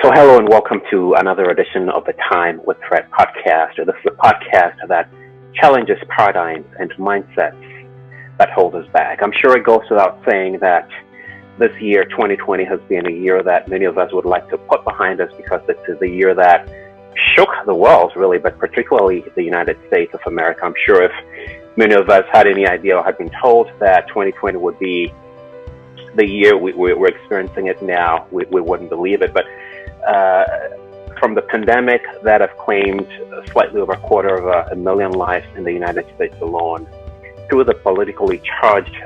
So hello and welcome to another edition of the Time with Fred podcast. This is a podcast that challenges paradigms and mindsets that hold us back. I'm sure it goes without saying that this year, 2020, has been a year that many of us would like to put behind us because it is a year that shook the world, really, but particularly the United States of America. I'm sure if many of us had any idea or had been told that 2020 would be the year we're experiencing it now, we wouldn't believe it. But from the pandemic that have claimed slightly over a quarter of a million lives in the United States alone, through the politically charged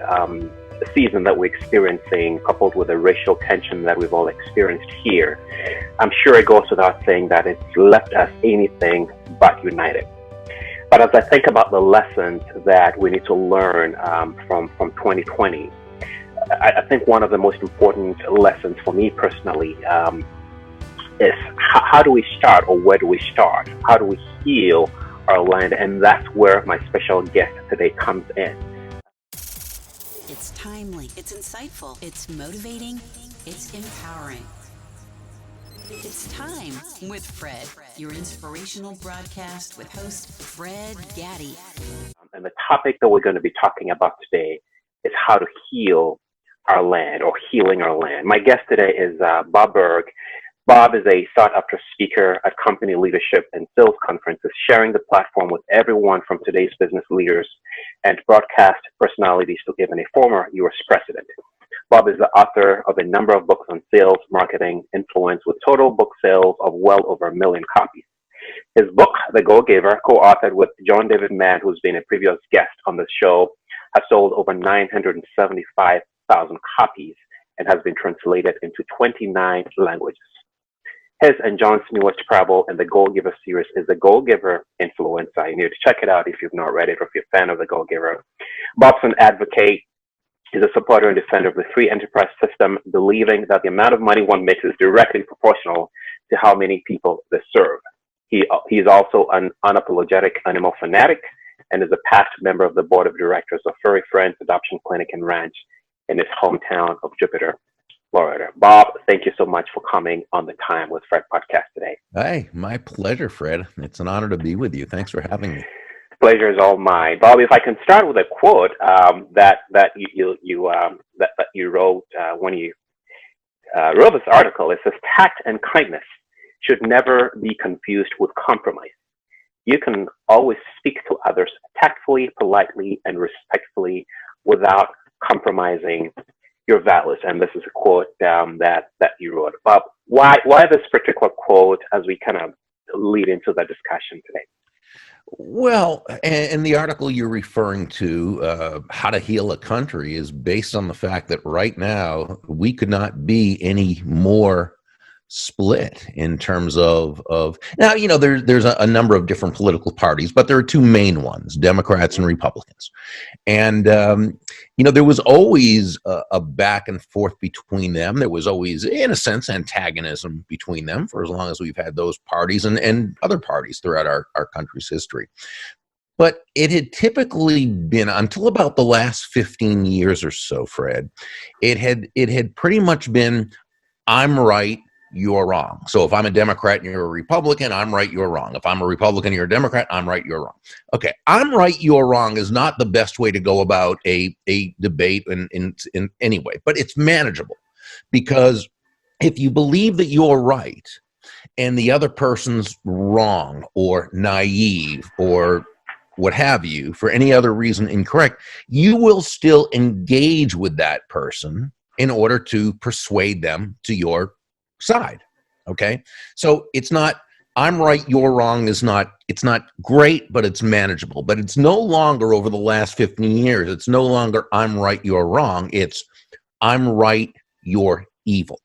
season that we're experiencing, coupled with the racial tension that we've all experienced here, I'm sure it goes without saying that it's left us anything but united. But as I think about the lessons that we need to learn from 2020, I think one of the most important lessons for me personally is how do we start, or where do we start? How do we heal our land? And that's where my special guest today comes in. It's timely, it's insightful, it's motivating, it's empowering. It's Time with Fred, your inspirational broadcast with host Fred Gaddy. And the topic that we're going to be talking about today is how to heal our land, or healing our land. My guest today is Bob Burg. Bob is a sought-after speaker at company leadership and sales conferences, sharing the platform with everyone from today's business leaders and broadcast personalities to even a former U.S. president. Bob is the author of a number of books on sales, marketing, influence, with total book sales of well over 1 million copies. His book, The Go-Giver, co-authored with John David Mann, who's been a previous guest on this show, has sold over 975,000 copies and has been translated into 29 languages. His and John's newest travel in the Go-Giver series is the Go-Giver Influencer. You need to check it out if you've not read it or if you're a fan of the Go-Giver. Bob's an advocate. He's a supporter and defender of the free enterprise system, believing that the amount of money one makes is directly proportional to how many people they serve. He's also an unapologetic animal fanatic and is a past member of the board of directors of Furry Friends Adoption Clinic and Ranch in his hometown of Jupiter, Florida. Bob, thank you so much for coming on the Time with Fred podcast today. Hey, my pleasure, Fred. It's an honor to be with you. Thanks for having me. Pleasure is all mine. Bob, if I can start with a quote that you wrote when you wrote this article. It says, "Tact and kindness should never be confused with compromise. You can always speak to others tactfully, politely, and respectfully without compromising your values." And this is a quote that you wrote. Bob, why this particular quote as we kind of lead into the discussion today? Well, and the article you're referring to, How to Heal a Country, is based on the fact that right now we could not be any more split in terms of now, there's a number of different political parties, but there are two main ones, Democrats and Republicans. And, there was always a back and forth between them. There was always, in a sense, antagonism between them for as long as we've had those parties and other parties throughout our country's history. But it had typically been, until about the last 15 years or so, Fred, it had pretty much been, I'm right, you're wrong. So if I'm a Democrat and you're a Republican, I'm right, you're wrong. If I'm a Republican and you're a Democrat, I'm right, you're wrong. Okay, I'm right, you're wrong is not the best way to go about a debate in any way, but it's manageable. Because if you believe that you're right and the other person's wrong or naive or what have you, for any other reason incorrect, you will still engage with that person in order to persuade them to your side. Okay, so it's not I'm right, you're wrong it's not great, but it's manageable. But it's no longer, over the last 15 years, it's no longer I'm right, you're wrong. It's I'm right, you're evil.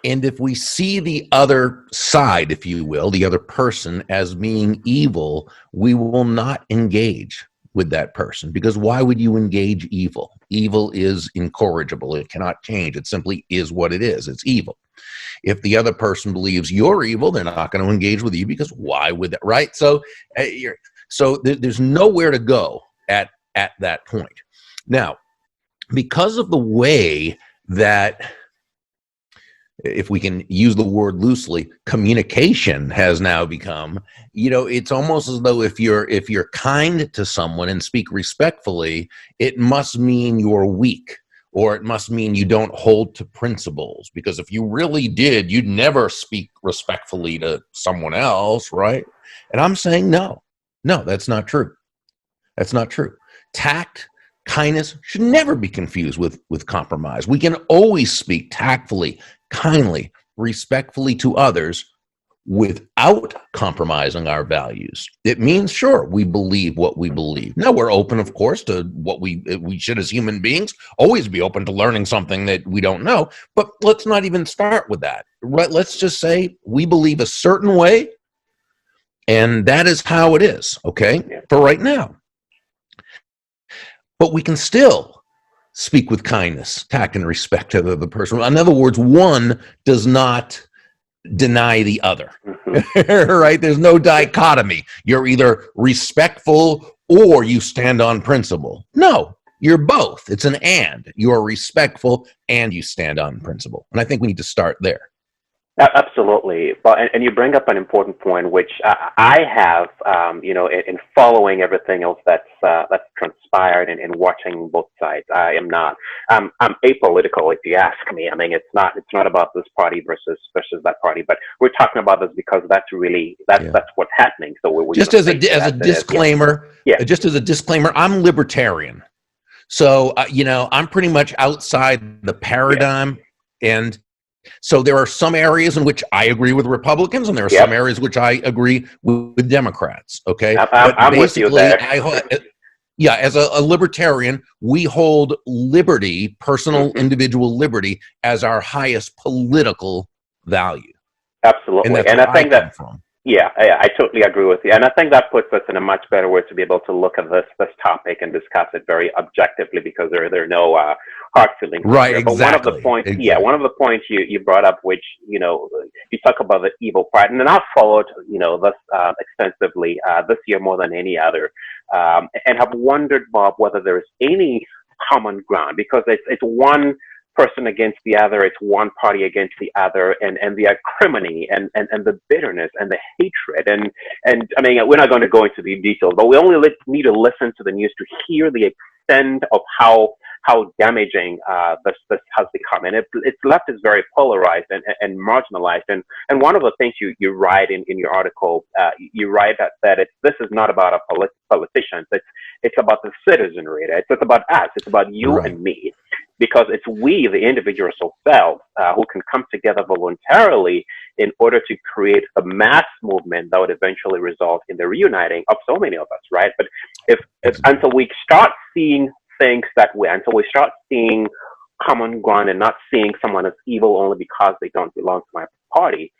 And if we see the other side, if you will, the other person as being evil, we will not engage with that person, because why would you engage evil? Evil is incorrigible. It cannot change. It simply is what it is. It's evil. If the other person believes you're evil, they're not going to engage with you, because why would that, right? So there's nowhere to go at that point. Now, because of the way that if we can use the word loosely, communication has now become, it's almost as though if you're kind to someone and speak respectfully, it must mean you're weak, or it must mean you don't hold to principles. Because if you really did, you'd never speak respectfully to someone else, right? And I'm saying no, that's not true. That's not true. Tact, kindness should never be confused with compromise. We can always speak tactfully, kindly, respectfully to others without compromising our values. It means, sure, we believe what we believe. Now, we're open, of course, to what we should, as human beings, always be open to learning something that we don't know. But let's not even start with that. Right? Let's just say we believe a certain way, and that is how it is, okay, for right now. But we can still speak with kindness, tact, and respect to the person. In other words, one does not deny the other, right? There's no dichotomy. You're either respectful or you stand on principle. No, you're both. It's an and. You are respectful and you stand on principle. And I think we need to start there. Absolutely. Well, and you bring up an important point, which I have, in following everything else that's transpired and watching both sides. I am not. I'm apolitical, if you ask me. I mean, it's not about this party versus that party, but we're talking about this because that's what's happening. So we're just as a disclaimer. Just as a disclaimer, I'm libertarian. So I'm pretty much outside the paradigm and. So there are some areas in which I agree with Republicans, and there are some areas which I agree with Democrats. Okay, I'm with you there. As a libertarian, we hold liberty, personal, individual liberty, as our highest political value. Absolutely, and I think that. I totally agree with you. And I think that puts us in a much better way to be able to look at this topic and discuss it very objectively, because there are no hard feelings. Right, exactly. But one of the points, one of the points you brought up, which, you talk about the evil part, and then I've followed, this extensively this year more than any other, and have wondered, Bob, whether there is any common ground, because it's one person against the other, it's one party against the other, and the acrimony and the bitterness and the hatred, and I mean, we're not going to go into the details, but we only need to listen to the news to hear the extent of how damaging this has become, and its left is very polarized and marginalized, and one of the things you write in your article, you write that this is not about politicians, it's about the citizenry, it's about us, it's about you and me. Because it's we, the individuals ourselves, who can come together voluntarily in order to create a mass movement that would eventually result in the reuniting of so many of us, right? But if until we start seeing things that way, until we start seeing common ground and not seeing someone as evil only because they don't belong to my party,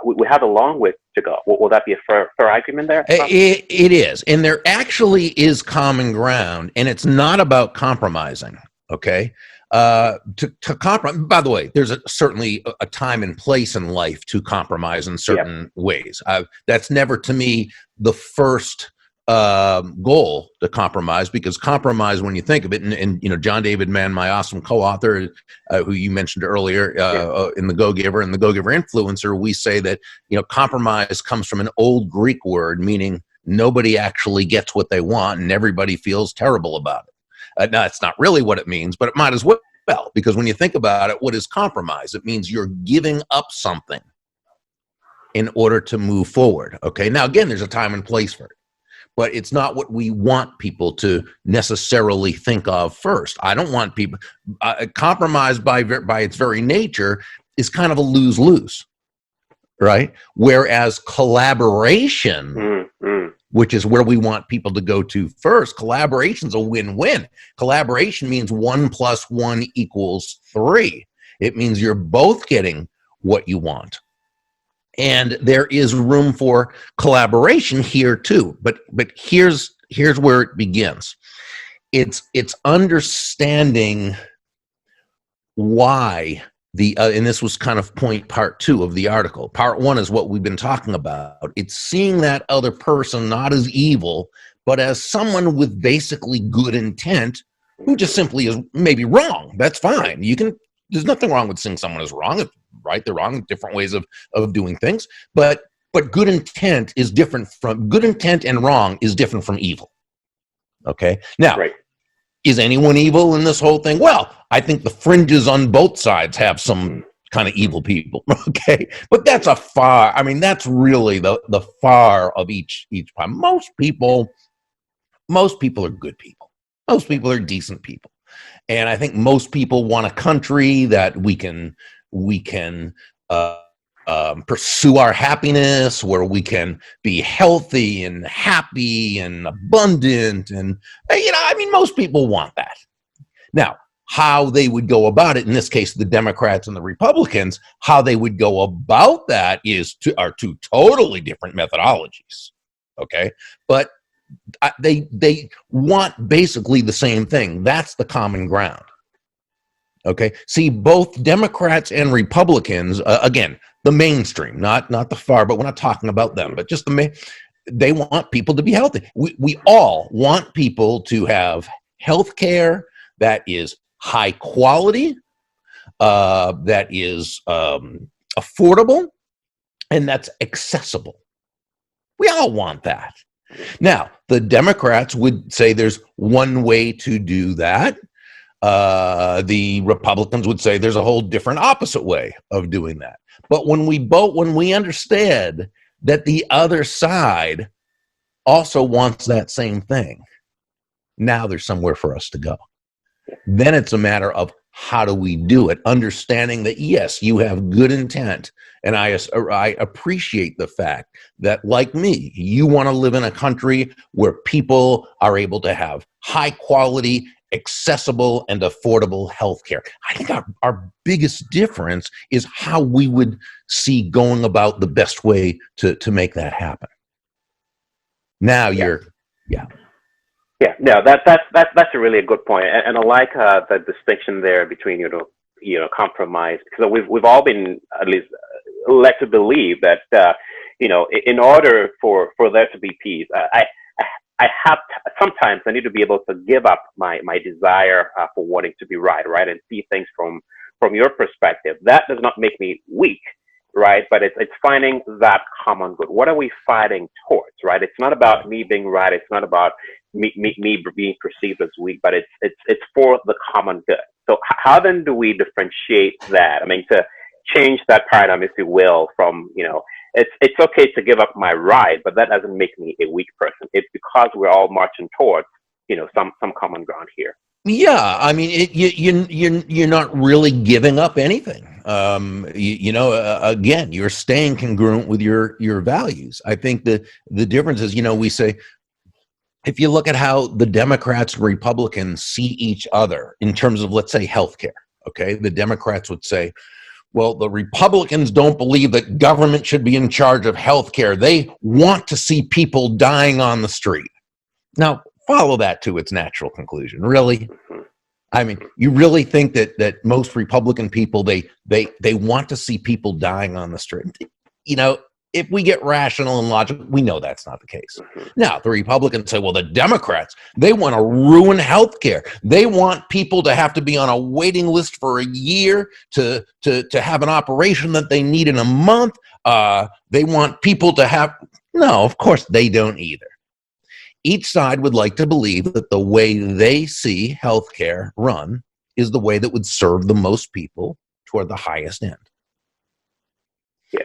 we have a long way to go. Will that be a fair argument there? It is, and there actually is common ground, and it's not about compromising. Okay. To compromise, by the way, there's certainly a time and place in life to compromise in certain ways. That's never, to me, the first goal to compromise, because compromise, when you think of it, and John David Mann, my awesome co-author, who you mentioned earlier, in the Go-Giver and the Go-Giver Influencer, we say that compromise comes from an old Greek word meaning nobody actually gets what they want and everybody feels terrible about it. Now, it's not really what it means, but it might as well, because when you think about it, what is compromise? It means you're giving up something in order to move forward. Okay. Now, again, there's a time and place for it, but it's not what we want people to necessarily think of first. I don't want people. Compromise by its very nature is kind of a lose-lose, right? Whereas collaboration, which is where we want people to go to first, collaboration's a win-win. Collaboration means 1 + 1 = 3. It means you're both getting what you want. And there is room for collaboration here too. But here's where it begins. It's understanding why and this was kind of part 2 of the article. Part 1 is what we've been talking about. It's seeing that other person not as evil, but as someone with basically good intent, who just simply is maybe wrong. That's fine. You can There's nothing wrong with saying someone is wrong, right? They're wrong, different ways of doing things. But good intent is different from good intent, and wrong is different from evil. Okay. Now, Right. is anyone evil in this whole thing? Well, I think the fringes on both sides have some kind of evil people. Okay. But that's that's really the far of each part. Most people are good people. Most people are decent people. And I think most people want a country that we can pursue our happiness, where we can be healthy and happy and abundant. And, most people want that. Now, how they would go about it, in this case, the Democrats and the Republicans, how they would go about that are two totally different methodologies. Okay. But they want basically the same thing. That's the common ground. Okay. See, both Democrats and Republicans, again, the mainstream, not the far, but we're not talking about them, but just they want people to be healthy. We all want people to have health care that is high quality, that is affordable, and that's accessible. We all want that. Now, the Democrats would say there's one way to do that. The Republicans would say there's a whole different opposite way of doing that. But when we understand that the other side also wants that same thing, now there's somewhere for us to go. Then it's a matter of how do we do it, understanding that, yes, you have good intent. And I appreciate the fact that, like me, you want to live in a country where people are able to have high quality, accessible, and affordable healthcare. I think our biggest difference is how we would see going about the best way to make that happen. Now Yeah, no, that's a really good point, and I like the distinction there between compromise, because we've all been at least led to believe that in order for there to be peace, I have sometimes I need to be able to give up my desire for wanting to be right, and see things from your perspective. That does not make me weak, right? But it's finding that common good. What are we fighting towards, right? It's not about me being right. It's not about me being perceived as weak, but it's for the common good. So how then do we differentiate that? I mean, to change that paradigm, if you will, from it's okay to give up my right, but that doesn't make me a weak person. It's because we're all marching towards some common ground here. Yeah, I mean, you're not really giving up anything. Again, you're staying congruent with your values. I think the difference is, we say, if you look at how the Democrats and Republicans see each other in terms of, let's say, healthcare, okay, the Democrats would say, well, the Republicans don't believe that government should be in charge of healthcare. They want to see people dying on the street. Now, follow that to its natural conclusion. Really? I mean, you really think that most Republican people, they want to see people dying on the street? If we get rational and logical, we know that's not the case. Now, the Republicans say, well, the Democrats, they want to ruin healthcare. They want people to have to be on a waiting list for a year to have an operation that they need in a month. They want people to have, no, of course they don't either. Each side would like to believe that the way they see healthcare run is the way that would serve the most people toward the highest end. Yeah.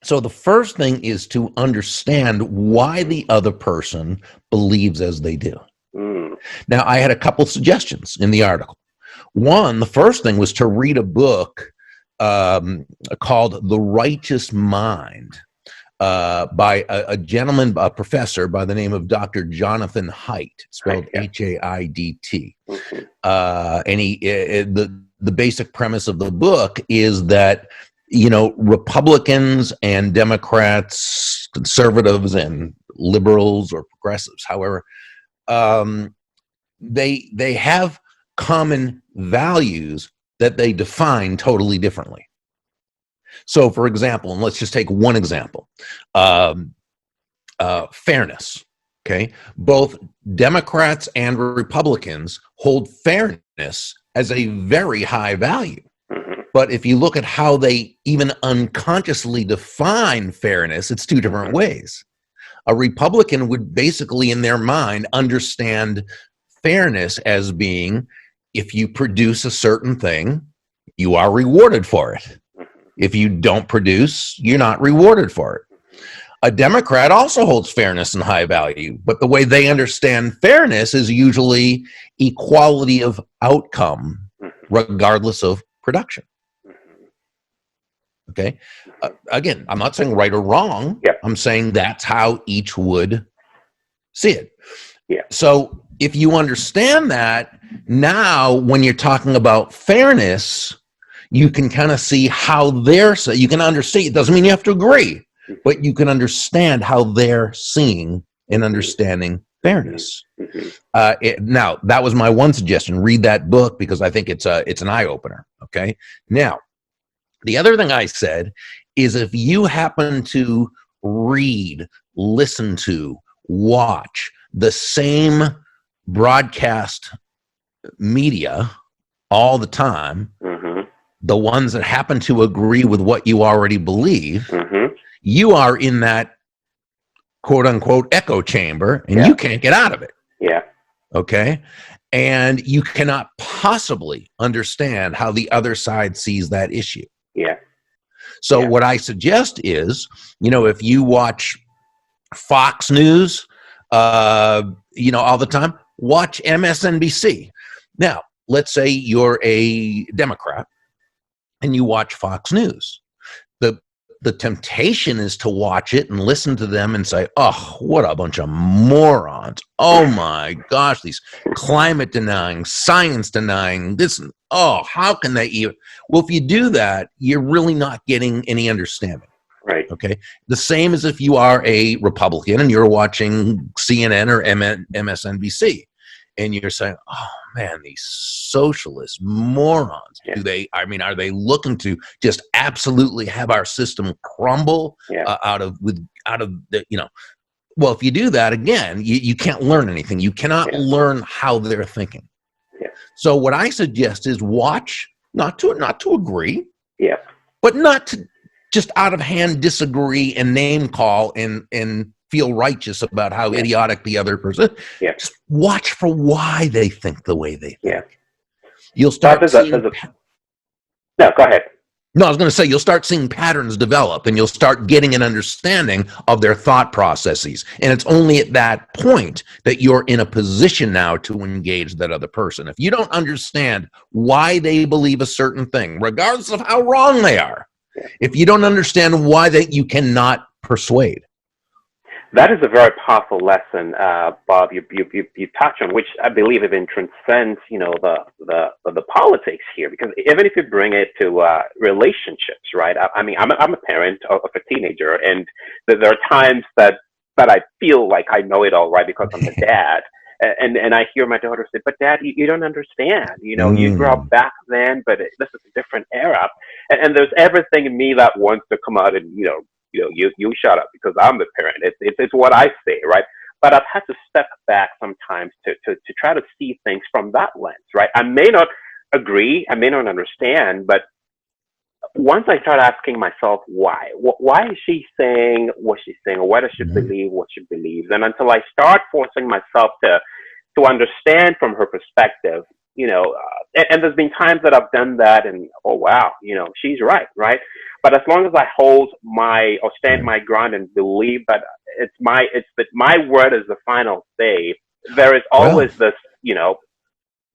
So the first thing is to understand why the other person believes as they do. Now, I had a couple suggestions in the article. One, the first thing was to read a book called The Righteous Mind by a gentleman, a professor by the name of Dr. Jonathan Haidt, spelled Haidt. And the basic premise of the book is that Republicans and Democrats, conservatives and liberals or progressives, however, they have common values that they define totally differently. So, for example, and let's just take one example, fairness. Okay, both Democrats and Republicans hold fairness as a very high value. Mm-hmm. But if you look at how they even unconsciously define fairness, it's two different ways. A Republican would basically, in their mind, understand fairness as being, if you produce a certain thing, you are rewarded for it. If you don't produce, you're not rewarded for it. A Democrat also holds fairness in high value, but the way they understand fairness is usually equality of outcome, regardless of production. Okay. Again, I'm not saying right or wrong. Yeah. I'm saying that's how each would see it. Yeah. So if you understand that, now when you're talking about fairness, you can kind of see how you can understand. It doesn't mean you have to agree, but you can understand how they're seeing and understanding fairness. Now, that was my one suggestion. Read that book, because I think it's an eye opener. Okay. Now, the other thing I said is, if you happen to read, listen to, watch the same broadcast media all the time, the ones that happen to agree with what you already believe, you are in that quote unquote echo chamber, and you can't get out of it. Yeah. Okay. And you cannot possibly understand how the other side sees that issue. Yeah. So what I suggest is, if you watch Fox News, all the time, watch MSNBC. Now, let's say you're a Democrat and you watch Fox News. The temptation is to watch it and listen to them and say, oh, what a bunch of morons. Oh my gosh, these climate denying, science denying, this, how can they even? Well, if you do that, you're really not getting any understanding. Right. Okay. The same as if you are a Republican and you're watching CNN or MSNBC and you're saying, oh man, these socialist morons. Are they looking to just absolutely have our system crumble out of the, well, if you do that, again, you can't learn anything. You cannot learn how they're thinking. Yeah. So what I suggest is watch, not to agree, but not to just out of hand disagree and name call and feel righteous about how idiotic the other person. Just watch for why they think the way they think. You'll start seeing. No, go ahead. No, I was going to say, you'll start seeing patterns develop, and you'll start getting an understanding of their thought processes. And it's only at that point that you're in a position now to engage that other person. If you don't understand why they believe a certain thing, regardless of how wrong they are, if you don't understand why you cannot persuade. That is a very powerful lesson, Bob. You touch on, which I believe even transcends, the politics here. Because even if you bring it to relationships, right? I'm a parent of a teenager, and there are times that I feel like I know it all, right? Because I'm the dad, and I hear my daughter say, "But Dad, you don't understand. You grew up back then, but this is a different era." And there's everything in me that wants to come out and you shut up because I'm the parent. It's what I say, right? But I've had to step back sometimes to try to see things from that lens, right? I may not agree, I may not understand, but once I start asking myself why is she saying what she's saying, or why does she believe what she believes, and until I start forcing myself to understand from her perspective, and there's been times that I've done that, and oh wow, she's right. But as long as I stand my ground and believe that my word is the final say, there is always this,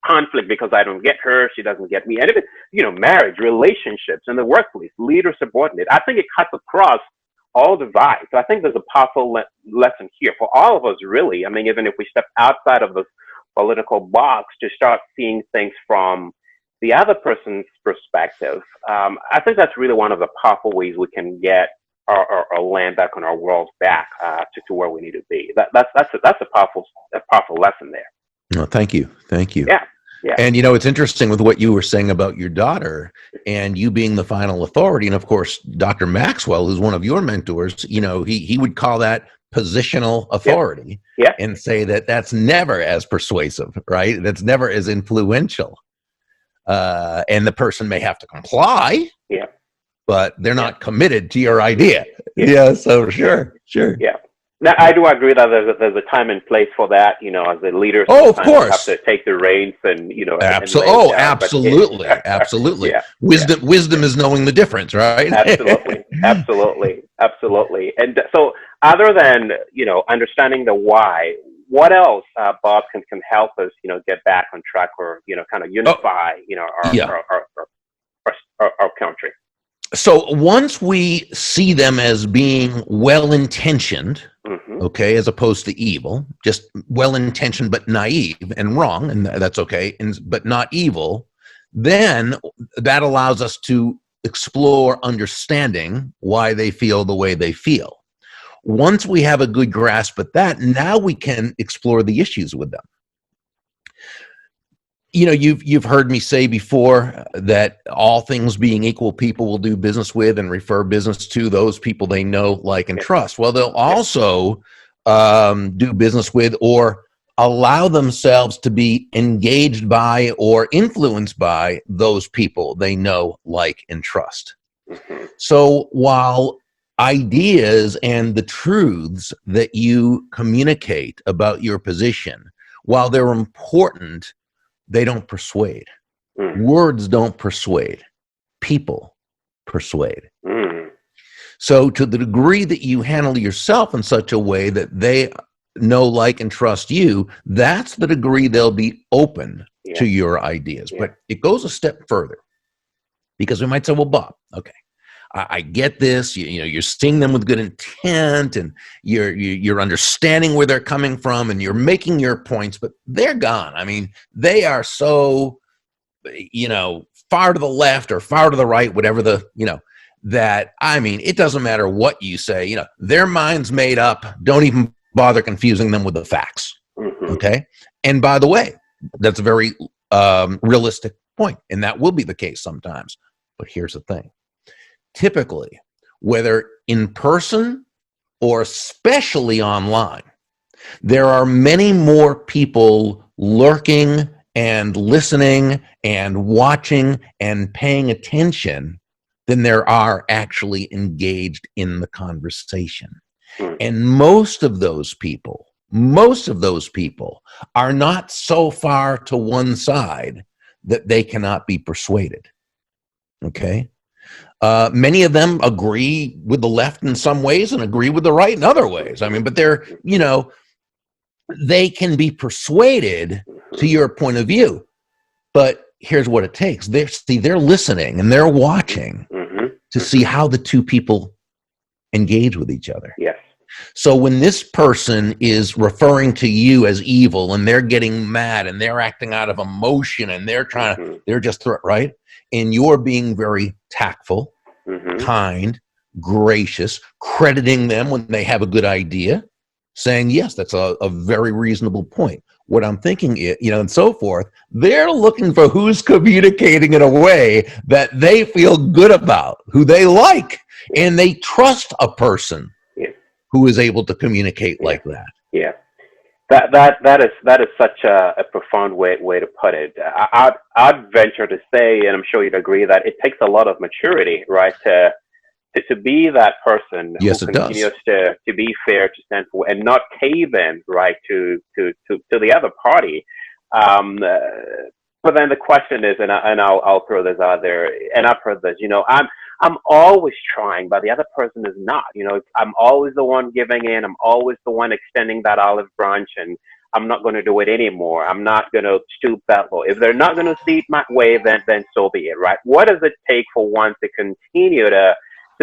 conflict because I don't get her, she doesn't get me. And even, marriage, relationships, in the workplace, leader, subordinate, I think it cuts across all divides. So I think there's a powerful lesson here for all of us, really. I mean, even if we step outside of this political box to start seeing things from the other person's perspective, I think that's really one of the powerful ways we can get our land back on our world back to where we need to be. That's a powerful lesson there. No, thank you. Yeah. And it's interesting with what you were saying about your daughter and you being the final authority. And of course, Dr. Maxwell, who's one of your mentors, he would call that positional authority and say that that's never as persuasive, right? That's never as influential. and the person may have to comply. Yeah. But they're not committed to your idea. Yeah. So sure. Yeah. Now, I do agree that there's a time and place for that. As a leader, of course, you have to take the reins and absolutely. Absolutely. Yeah. Wisdom is knowing the difference, right? Absolutely. And so, other than understanding the why, what else, Bob, can help us get back on track, or kind of unify our country? So once we see them as being well-intentioned, okay, as opposed to evil, just well-intentioned but naive and wrong, and that's okay, but not evil, then that allows us to explore understanding why they feel the way they feel. Once we have a good grasp at that, now we can explore the issues with them. You've heard me say before that all things being equal, people will do business with and refer business to those people they know, like, and trust. Well, they'll also do business with or allow themselves to be engaged by or influenced by those people they know, like, and trust. So while ideas and the truths that you communicate about your position, while they're important, they don't persuade. Words don't persuade. People persuade. So to the degree that you handle yourself in such a way that they know, like, and trust you, that's the degree they'll be open to your ideas. But it goes a step further, because we might say, well, Bob, okay, I get this. You're seeing them with good intent, and you're understanding where they're coming from, and you're making your points, but they're gone. I mean, they are so, far to the left or far to the right, whatever that, I mean, it doesn't matter what you say. Their mind's made up. Don't even bother confusing them with the facts. Okay. And by the way, that's a very realistic point, and that will be the case sometimes. But here's the thing. Typically, whether in person or especially online, there are many more people lurking and listening and watching and paying attention than there are actually engaged in the conversation. And most of those people are not so far to one side that they cannot be persuaded. Okay? Many of them agree with the left in some ways and agree with the right in other ways. I mean, but they're, they can be persuaded to your point of view. But here's what it takes. They're listening and they're watching to see how the two people engage with each other. Yes. So when this person is referring to you as evil and they're getting mad and they're acting out of emotion and they're they're just right. And you're being very tactful, kind, gracious, crediting them when they have a good idea, saying, yes, that's a very reasonable point. What I'm thinking is, and so forth, they're looking for who's communicating in a way that they feel good about, who they like, and they trust a person who is able to communicate like that. Yeah. That is such a profound way to put it. I'd venture to say, and I'm sure you'd agree, that it takes a lot of maturity, right, to be that person who continues to be fair, to stand for, and not cave in, right, to the other party. But then the question is, and I'll throw this out there, and I've heard this, I'm always trying, but the other person is not. I'm always the one giving in. I'm always the one extending that olive branch, and I'm not going to do it anymore. I'm not going to stoop that low. If they're not going to see it my way, then so be it, right? What does it take for one to continue to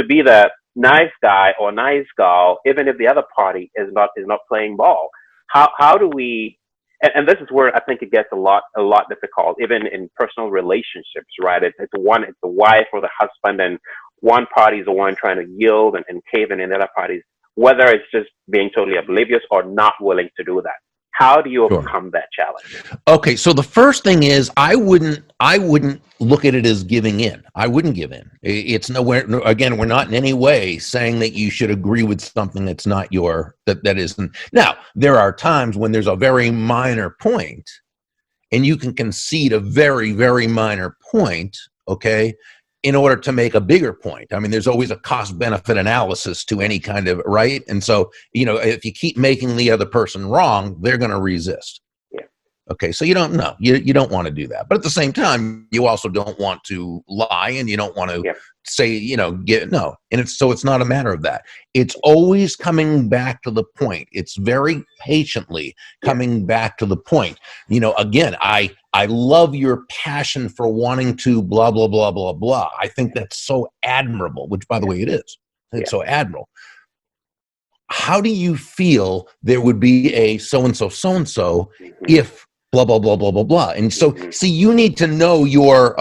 be the nice guy or nice girl, even if the other party is not playing ball? How do we? And this is where I think it gets a lot difficult, even in personal relationships, right? It's the wife or the husband, and one party is the one trying to yield and cave in, and the other parties, whether it's just being totally oblivious or not willing to do that. How do you overcome that challenge? Okay, so the first thing is I wouldn't look at it as giving in. I wouldn't give in. It's nowhere. Again, we're not in any way saying that you should agree with something that's not that isn't. Now, there are times when there's a very minor point, and you can concede a very, very minor point, okay, in order to make a bigger point. I mean, there's always a cost benefit analysis to any kind of, right? And so, if you keep making the other person wrong, they're going to resist. Okay, so you don't know. You don't want to do that. But at the same time, you also don't want to lie, and you don't want to say, no. And it's not a matter of that. It's always coming back to the point. It's very patiently coming back to the point. Again, I love your passion for wanting to blah, blah, blah, blah, blah. I think that's so admirable, which, by the way, it is. It's so admirable. How do you feel there would be a so-and-so, so-and-so if blah, blah, blah, blah, blah, blah. And so, see, you need to know your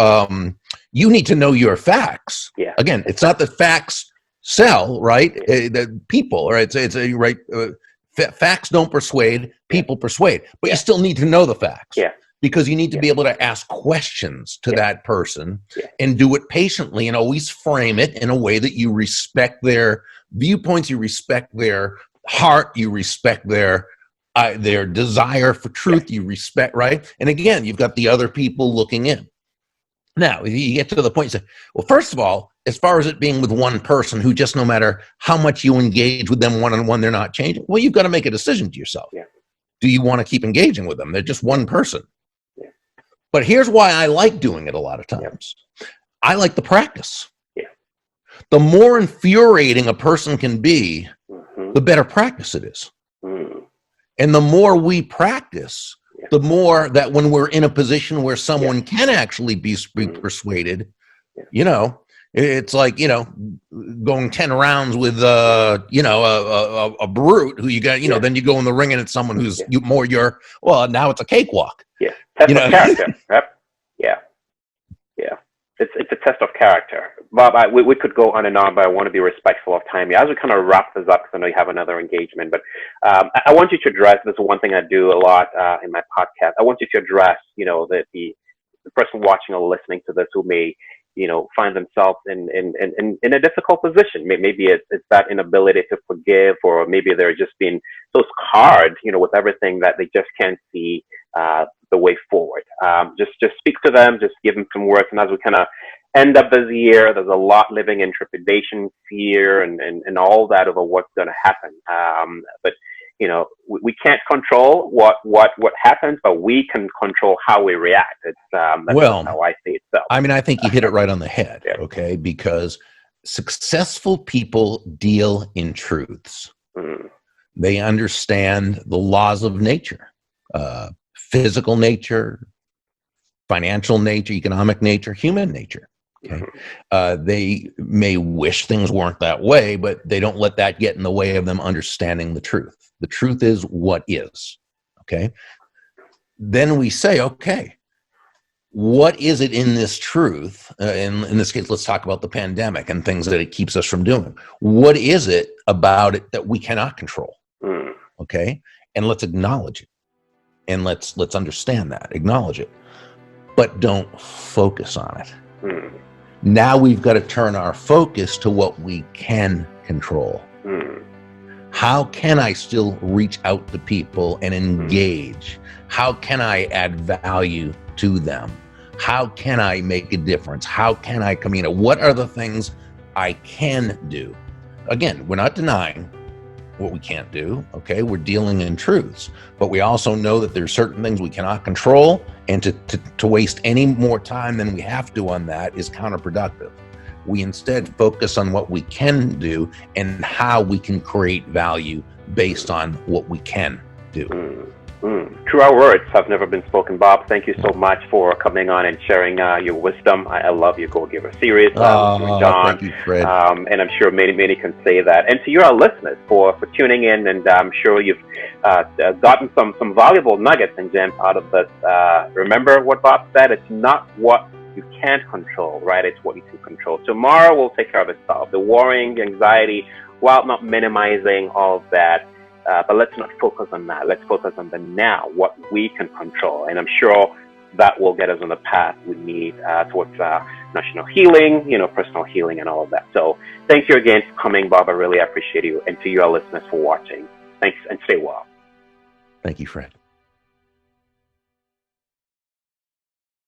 facts. Yeah. Again, it's not that facts sell, right? The people, right? It's right. Facts don't persuade, people persuade. But you still need to know the facts. Yeah. Because you need to be able to ask questions to that person and do it patiently and always frame it in a way that you respect their viewpoints, you respect their heart, you respect their desire for truth, you respect, right? And again, you've got the other people looking in. Now, if you get to the point, you say, well, first of all, as far as it being with one person who just no matter how much you engage with them one-on-one, they're not changing. Well, you've got to make a decision to yourself. Yeah. Do you want to keep engaging with them? They're just one person. Yeah. But here's why I like doing it a lot of times. Yeah. I like the practice. Yeah. The more infuriating a person can be, the better practice it is. And the more we practice, the more that when we're in a position where someone can actually be persuaded, it's like, going 10 rounds with, a brute who you got, then you go in the ring and it's someone who's now it's a cakewalk. Yeah. Test of character. Yep. Yeah. Yeah. It's a test of character. Bob, we could go on and on, but I want to be respectful of time. As we kind of wrap this up, because I know you have another engagement, but I want you to address, this is one thing I do a lot in my podcast. I want you to address, the person watching or listening to this who may, find themselves in a difficult position. Maybe it's that inability to forgive, or maybe they're just being so scarred, with everything that they just can't see the way forward. Just speak to them, just give them some words. And as we kind of end up this year, there's a lot living in trepidation, fear, and all that over what's going to happen. But we can't control what happens, but we can control how we react. That's how I see it. So, I mean, I think you hit it right on the head. Okay, because successful people deal in truths. They understand the laws of nature, physical nature, financial nature, economic nature, human nature. Okay. They may wish things weren't that way, but they don't let that get in the way of them understanding the truth. The truth is what is. Okay. Then we say, okay, what is it in this truth? In this case, let's talk about the pandemic and things that it keeps us from doing. What is it about it that we cannot control? Okay. And let's acknowledge it. And let's understand that, acknowledge it, but don't focus on it. Now we've got to turn our focus to what we can control. How can I still reach out to people and engage? How can I add value to them? How can I make a difference? How can I communicate? What are the things I can do? Again, we're not denying what we can't do, okay? We're dealing in truths, but we also know that there's certain things we cannot control, and to waste any more time than we have to on that is counterproductive. We instead focus on what we can do and how we can create value based on what we can do. True, our words have never been spoken. Bob, thank you so much for coming on and sharing your wisdom. I love your Go-Giver series, John. Thank you, Fred. And I'm sure many can say that. And to your listeners for tuning in, and I'm sure you've gotten some valuable nuggets and gems out of this. Remember what Bob said, it's not what you can't control, right? It's what you can control. Tomorrow will take care of itself. The worrying, anxiety, while not minimizing all of that, but let's not focus on that. Let's focus on the now, what we can control. And I'm sure that will get us on the path we need towards national healing, personal healing and all of that. So thank you again for coming, Bob. I really appreciate you. And to your listeners for watching. Thanks, and stay well. Thank you, Fred.